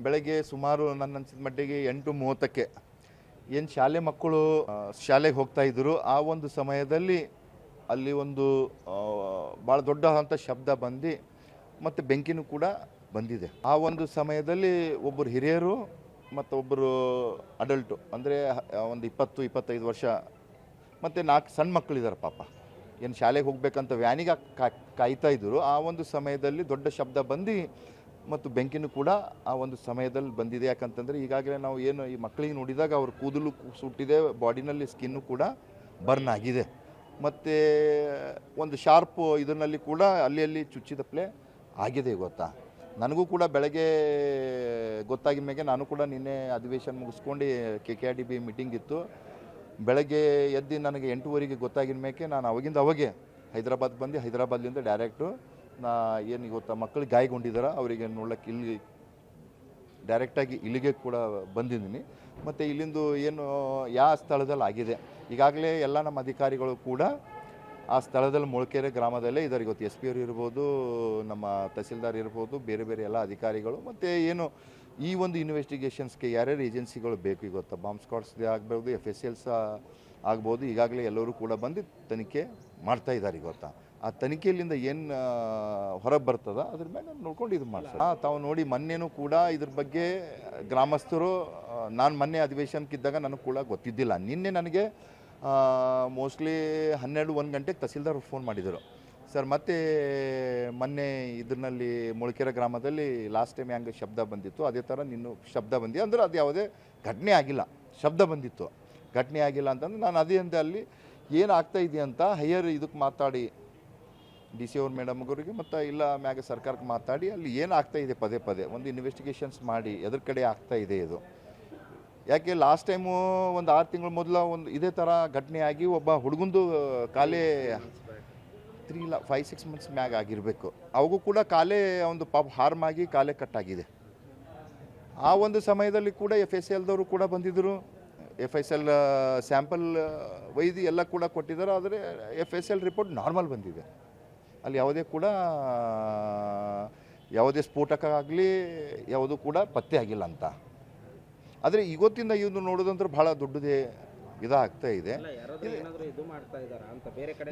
ಬೆಳಗ್ಗೆ ಸುಮಾರು ನನ್ನ ಅನಿಸಿದ ಮಟ್ಟಿಗೆ 8:30ಕ್ಕೆ ಏನು ಶಾಲೆ ಮಕ್ಕಳು ಶಾಲೆಗೆ ಹೋಗ್ತಾ ಇದ್ದರು. ಆ ಒಂದು ಸಮಯದಲ್ಲಿ ಅಲ್ಲಿ ಒಂದು ಭಾಳ ದೊಡ್ಡ ಶಬ್ದ ಬಂದು ಮತ್ತು ಬೆಂಕಿನೂ ಕೂಡ ಬಂದಿದೆ. ಆ ಒಂದು ಸಮಯದಲ್ಲಿ ಒಬ್ಬರು ಹಿರಿಯರು ಮತ್ತು ಒಬ್ಬರು ಅಡಲ್ಟು ಅಂದರೆ ಒಂದು 20-25 ವರ್ಷ ಮತ್ತು 4 ಸಣ್ಣ ಮಕ್ಕಳಿದ್ದಾರೆ ಪಾಪ, ಏನು ಶಾಲೆಗೆ ಹೋಗ್ಬೇಕಂತ ವ್ಯಾನಿಗೆ ಕಾಯ್ತಾ ಇದ್ದರು. ಆ ಒಂದು ಸಮಯದಲ್ಲಿ ದೊಡ್ಡ ಶಬ್ದ ಬಂದು ಮತ್ತು ಬೆಂಕಿನೂ ಕೂಡ ಆ ಒಂದು ಸಮಯದಲ್ಲಿ ಬಂದಿದೆ. ಯಾಕಂತಂದರೆ ಈಗಾಗಲೇ ನಾವು ಏನು ಈ ಮಕ್ಕಳಿಗೆ ನೋಡಿದಾಗ ಅವ್ರ ಕೂದಲು ಸುಟ್ಟಿದೆ, ಬಾಡಿನಲ್ಲಿ ಸ್ಕಿನ್ನು ಕೂಡ ಬರ್ನ್ ಆಗಿದೆ ಮತ್ತು ಒಂದು ಶಾರ್ಪ್ ಇದರಲ್ಲಿ ಕೂಡ ಅಲ್ಲಿ ಚುಚ್ಚಿದಪ್ಲೆ ಆಗಿದೆ. ಗೊತ್ತಾ, ನನಗೂ ಕೂಡ ಬೆಳಗ್ಗೆ ಗೊತ್ತಾಗಿದ ಮೇಲೆ ನಾನು ಕೂಡ ನಿನ್ನೆ ಅಧಿವೇಶನ ಮುಗಿಸ್ಕೊಂಡು KKRDB ಮೀಟಿಂಗ್ ಇತ್ತು. ಬೆಳಗ್ಗೆ ಎದ್ದು ನನಗೆ 8:30ಗೆ ಗೊತ್ತಾಗಿದ ಮೇಲೆ ನಾನು ಅವಾಗೆ ಹೈದರಾಬಾದ್ ಬಂದು ಹೈದರಾಬಾದ್ಲಿಂದ ಡೈರೆಕ್ಟು ಏನು ಗೊತ್ತಾ ಮಕ್ಕಳಿಗೆ ಗಾಯಗೊಂಡಿದ್ದಾರೆ ಅವರಿಗೆ ನೋಡ್ಲಿಕ್ಕೆ ಇಲ್ಲಿ ಡೈರೆಕ್ಟಾಗಿ ಇಲ್ಲಿಗೆ ಕೂಡ ಬಂದಿದ್ದೀನಿ. ಮತ್ತು ಇಲ್ಲಿಂದು ಏನು ಯಾವ ಸ್ಥಳದಲ್ಲಿ ಆಗಿದೆ ಈಗಾಗಲೇ ಎಲ್ಲ ನಮ್ಮ ಅಧಿಕಾರಿಗಳು ಕೂಡ ಆ ಸ್ಥಳದಲ್ಲಿ ಮೊಳಕೆರೆ ಗ್ರಾಮದಲ್ಲೇ ಇದ್ದಾರೆ. ಇವತ್ತು SP ಅವರು ಇರ್ಬೋದು, ನಮ್ಮ ತಹಸೀಲ್ದಾರ್ ಇರ್ಬೋದು, ಬೇರೆ ಎಲ್ಲ ಅಧಿಕಾರಿಗಳು ಮತ್ತು ಏನು ಈ ಒಂದು ಇನ್ವೆಸ್ಟಿಗೇಷನ್ಸ್ಗೆ ಯಾರ್ಯಾರು ಏಜೆನ್ಸಿಗಳು ಬೇಕು ಇವತ್ತು ಬಾಂಬ್ ಸ್ಕ್ವಾಡ್ಸ್ದೇ ಆಗ್ಬೋದು, FSLs ಆಗ್ಬೋದು, ಈಗಾಗಲೇ ಎಲ್ಲರೂ ಕೂಡ ಬಂದು ತನಿಖೆ ಮಾಡ್ತಾ ಇದ್ದಾರೆ. ಇವತ್ತು ಆ ತನಿಖೆಯಲ್ಲಿಂದ ಏನು ಹೊರಗೆ ಬರ್ತದ ಅದ್ರ ಮೇಲೆ ನೋಡ್ಕೊಂಡು ಇದು ಮಾಡ್ತಾರೆ. ತಾವು ನೋಡಿ ಮೊನ್ನೆನೂ ಕೂಡ ಇದ್ರ ಬಗ್ಗೆ ಗ್ರಾಮಸ್ಥರು ನಾನು ಮೊನ್ನೆ ಅಧಿವೇಶನಕ್ಕಿದ್ದಾಗ ನನಗೆ ಕೂಡ ಗೊತ್ತಿದ್ದಿಲ್ಲ. ನಿನ್ನೆ ನನಗೆ ಮೋಸ್ಟ್ಲಿ 12-1 ಗಂಟೆಗೆ ತಹಸೀಲ್ದಾರ್ ಫೋನ್ ಮಾಡಿದರು. ಸರ್ ಮತ್ತೆ ಮೊನ್ನೆ ಇದರಲ್ಲಿ ಮೊಳಕೆರೆ ಗ್ರಾಮದಲ್ಲಿ ಲಾಸ್ಟ್ ಟೈಮ್ ಹೆಂಗೆ ಶಬ್ದ ಬಂದಿತ್ತು ಅದೇ ಥರ ನಿನ್ನೂ ಶಬ್ದ ಬಂದಿ ಅಂದ್ರೆ ಅದು ಯಾವುದೇ ಘಟನೆ ಆಗಿಲ್ಲ, ಶಬ್ದ ಬಂದಿತ್ತು, ಘಟನೆ ಆಗಿಲ್ಲ ಅಂತಂದ್ರೆ ನಾನು ಅದೇ ಅಂತ ಅಲ್ಲಿ ಏನಾಗ್ತಾ ಇದೆ ಅಂತ ಹೈಯರ್ ಇದಕ್ಕೆ ಮಾತಾಡಿ DC ಅವ್ರ ಮೇಡಮ್ ಅವರಿಗೆ ಮತ್ತು ಇಲ್ಲ ಮ್ಯಾಗ ಸರ್ಕಾರಕ್ಕೆ ಮಾತಾಡಿ ಅಲ್ಲಿ ಏನಾಗ್ತಾ ಇದೆ ಪದೇ ಒಂದು ಇನ್ವೆಸ್ಟಿಗೇಷನ್ಸ್ ಮಾಡಿ ಎದ್ರ ಕಡೆ ಆಗ್ತಾ ಇದೆ ಇದು. ಯಾಕೆ ಲಾಸ್ಟ್ ಟೈಮು ಒಂದು 6 ತಿಂಗಳ ಮೊದಲು ಒಂದು ಇದೇ ಥರ ಘಟನೆ ಆಗಿ ಒಬ್ಬ ಹುಡುಗಂದು ಕಾಲೇ 5-6 ಮಂತ್ಸ್ ಮ್ಯಾಗ ಆಗಿರಬೇಕು. ಅವಾಗೂ ಕೂಡ ಕಾಲೇ ಒಂದು ಪಾಪ ಹಾರ್ಮ್ ಆಗಿ ಕಾಲೇ ಕಟ್ಟಾಗಿದೆ. ಆ ಒಂದು ಸಮಯದಲ್ಲಿ ಕೂಡ FSLದವರು ಕೂಡ ಬಂದಿದ್ದರು. FSL ಸ್ಯಾಂಪಲ್ ಒಯ್ದು ಎಲ್ಲ ಕೂಡ ಕೊಟ್ಟಿದ್ದಾರೆ. ಆದರೆ FSL ರಿಪೋರ್ಟ್ ನಾರ್ಮಲ್ ಬಂದಿದೆ. ಅಲ್ಲಿ ಯಾವುದೇ ಸ್ಫೋಟಕ ಆಗಲಿ ಯಾವುದೂ ಕೂಡ ಪತ್ತೆ ಆಗಿಲ್ಲ ಅಂತ. ಆದರೆ ಇವತ್ತಿಂದ ಇದು ನೋಡೋದಂದ್ರೆ ಭಾಳ ದೊಡ್ಡದೇ ಇದಾಗ್ತಾ ಇದೆ.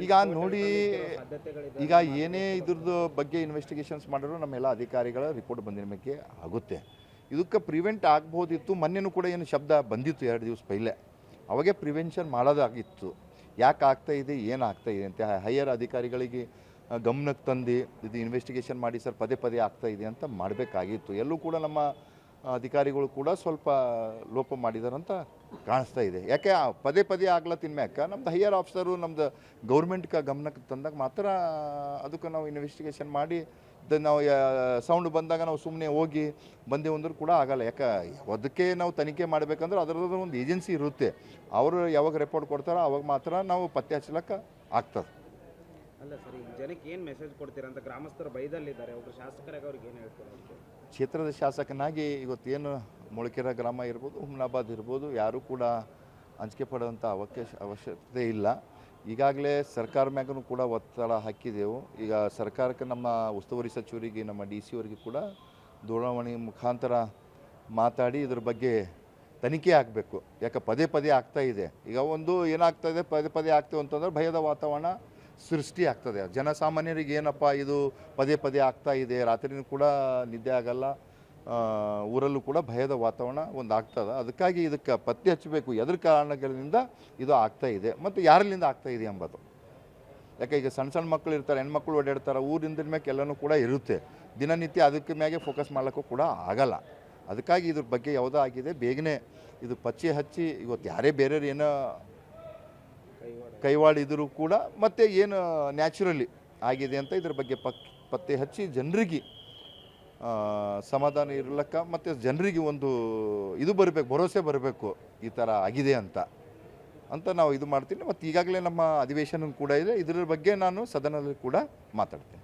ಈಗ ನೋಡಿ, ಈಗ ಏನೇ ಇದ್ರದ್ದು ಬಗ್ಗೆ ಇನ್ವೆಸ್ಟಿಗೇಷನ್ಸ್ ಮಾಡಿದ್ರು ನಮ್ಮೆಲ್ಲ ಅಧಿಕಾರಿಗಳ ರಿಪೋರ್ಟ್ ಬಂದಿನ ಮೇಲೆ ಆಗುತ್ತೆ. ಇದಕ್ಕೆ ಪ್ರಿವೆಂಟ್ ಆಗ್ಬೋದಿತ್ತು. ಮೊನ್ನೆನೂ ಕೂಡ ಏನು ಶಬ್ದ ಬಂದಿತ್ತು 2 ದಿವಸ ಪೈಲೆ, ಅವಾಗೆ ಪ್ರಿವೆನ್ಷನ್ ಮಾಡೋದಾಗಿತ್ತು. ಯಾಕೆ ಆಗ್ತಾ ಇದೆ ಏನಾಗ್ತಾ ಇದೆ ಅಂತ ಹೈಯರ್ ಅಧಿಕಾರಿಗಳಿಗೆ ಗಮನಕ್ಕೆ ತಂದು ಇದು ಇನ್ವೆಸ್ಟಿಗೇಷನ್ ಮಾಡಿ ಸರ್ ಪದೇ ಆಗ್ತಾ ಇದೆ ಅಂತ ಮಾಡಬೇಕಾಗಿತ್ತು. ಎಲ್ಲೂ ಕೂಡ ನಮ್ಮ ಅಧಿಕಾರಿಗಳು ಕೂಡ ಸ್ವಲ್ಪ ಲೋಪ ಮಾಡಿದ್ದಾರೆ ಅಂತ ಕಾಣಿಸ್ತಾ ಇದೆ. ಯಾಕೆ ಪದೇ ಆಗ್ಲತ್ತಿನ ಮ್ಯಾಕ ನಮ್ದು ಹೈಯರ್ ಆಫೀಸರು ನಮ್ದು ಗೌರ್ಮೆಂಟ್ಗೆ ಗಮನಕ್ಕೆ ತಂದಾಗ ಮಾತ್ರ ಅದಕ್ಕೆ ನಾವು ಇನ್ವೆಸ್ಟಿಗೇಷನ್ ಮಾಡಿ ನಾವು ಸೌಂಡ್ ಬಂದಾಗ ನಾವು ಸುಮ್ಮನೆ ಹೋಗಿ ಬಂದೇವಂದ್ರೂ ಕೂಡ ಆಗಲ್ಲ. ಯಾಕೆ ಅದಕ್ಕೆ ನಾವು ತನಿಖೆ ಮಾಡಬೇಕಂದ್ರೆ ಅದರದ್ದು ಒಂದು ಏಜೆನ್ಸಿ ಇರುತ್ತೆ. ಅವರು ಯಾವಾಗ ರಿಪೋರ್ಟ್ ಕೊಡ್ತಾರೋ ಅವಾಗ ಮಾತ್ರ ನಾವು ಪತ್ತೆ ಹಚ್ಚಲಿಕ್ಕೆ ಆಗ್ತದೆ. ಅಲ್ಲ ಸರ್, ಈಗ ಜನಕ್ಕೆ ಏನು ಮೆಸೇಜ್ ಕೊಡ್ತೀರಾ ಅಂತ ಗ್ರಾಮಸ್ಥರು ಬೈದಲ್ಲಿದ್ದಾರೆ. ಒಬ್ಬರು ಶಾಸಕರಾಗಿ ಅವ್ರಿಗೆ ಏನು ಹೇಳ್ತಾರೆ? ಕ್ಷೇತ್ರದ ಶಾಸಕನಾಗಿ ಇವತ್ತೇನು ಮೊಳಕೆರೆ ಗ್ರಾಮ ಇರ್ಬೋದು, ಹುಮ್ನಾಬಾದ್ ಇರ್ಬೋದು, ಯಾರೂ ಕೂಡ ಅಂಜಿಕೆ ಪಡುವಂಥ ಅವಶ್ಯಕತೆ ಇಲ್ಲ. ಈಗಾಗಲೇ ಸರ್ಕಾರ ಮ್ಯಾಗೂ ಕೂಡ ಒತ್ತಡ ಹಾಕಿದೆವು. ಈಗ ಸರ್ಕಾರಕ್ಕೆ ನಮ್ಮ ಉಸ್ತುವಾರಿ ಸಚಿವರಿಗೆ ನಮ್ಮ DC ಅವರಿಗೆ ಕೂಡ ದೂರವಾಣಿ ಮುಖಾಂತರ ಮಾತಾಡಿ ಇದ್ರ ಬಗ್ಗೆ ತನಿಖೆ ಆಗಬೇಕು. ಯಾಕೆ ಪದೇ ಆಗ್ತಾ ಇದೆ. ಈಗ ಒಂದು ಏನಾಗ್ತಾ ಇದೆ ಪದೇ ಆಗ್ತೇವೆ ಅಂತಂದ್ರೆ ಭಯದ ವಾತಾವರಣ ಸೃಷ್ಟಿ ಆಗ್ತದೆ. ಜನಸಾಮಾನ್ಯರಿಗೆ ಏನಪ್ಪ ಇದು ಪದೇ ಆಗ್ತಾ ಇದೆ, ರಾತ್ರಿನೂ ಕೂಡ ನಿದ್ದೆ ಆಗಲ್ಲ, ಊರಲ್ಲೂ ಕೂಡ ಭಯದ ವಾತಾವರಣ ಒಂದು ಆಗ್ತದೆ. ಅದಕ್ಕಾಗಿ ಇದಕ್ಕೆ ಪತ್ತೆ ಹಚ್ಚಬೇಕು ಎದ್ರ ಕಾರಣಗಳಿಂದ ಇದು ಆಗ್ತಾ ಇದೆ ಮತ್ತು ಯಾರಲ್ಲಿಂದ ಆಗ್ತಾ ಇದೆ ಎಂಬುದು. ಯಾಕೆ ಈಗ ಸಣ್ಣ ಮಕ್ಕಳು ಇರ್ತಾರೆ, ಹೆಣ್ಮಕ್ಳು ಓಡಾಡ್ತಾರೆ, ಊರಿಂದ ಮ್ಯಾಗೆ ಎಲ್ಲನೂ ಕೂಡ ಇರುತ್ತೆ. ದಿನನಿತ್ಯ ಅದಕ್ಕೆ ಮ್ಯಾಗೆ ಫೋಕಸ್ ಮಾಡೋಕ್ಕೂ ಕೂಡ ಆಗಲ್ಲ. ಅದಕ್ಕಾಗಿ ಇದ್ರ ಬಗ್ಗೆ ಯಾವುದೋ ಆಗಿದೆ ಬೇಗನೆ ಇದು ಪಚ್ಚೆ ಹಚ್ಚಿ ಇವತ್ತು ಯಾರೇ ಬೇರೆಯವ್ರು ಏನೋ ಕೈವಾಡಿದ್ರು ಕೂಡ ಮತ್ತು ಏನು ನ್ಯಾಚುರಲಿ ಆಗಿದೆ ಅಂತ ಇದ್ರ ಬಗ್ಗೆ ಪತ್ತೆ ಹಚ್ಚಿ ಜನರಿಗೆ ಸಮಾಧಾನ ಇರಲಿಕ್ಕೆ ಮತ್ತು ಜನರಿಗೆ ಒಂದು ಇದು ಬರಬೇಕು, ಭರವಸೆ ಬರಬೇಕು ಈ ಥರ ಆಗಿದೆ ಅಂತ ನಾವು ಇದು ಮಾಡ್ತೀನಿ. ಮತ್ತು ಈಗಾಗಲೇ ನಮ್ಮ ಅಧಿವೇಶನ ಕೂಡ ಇದೆ. ಇದರ ಬಗ್ಗೆ ನಾನು ಸದನದಲ್ಲಿ ಕೂಡ ಮಾತಾಡ್ತೀನಿ.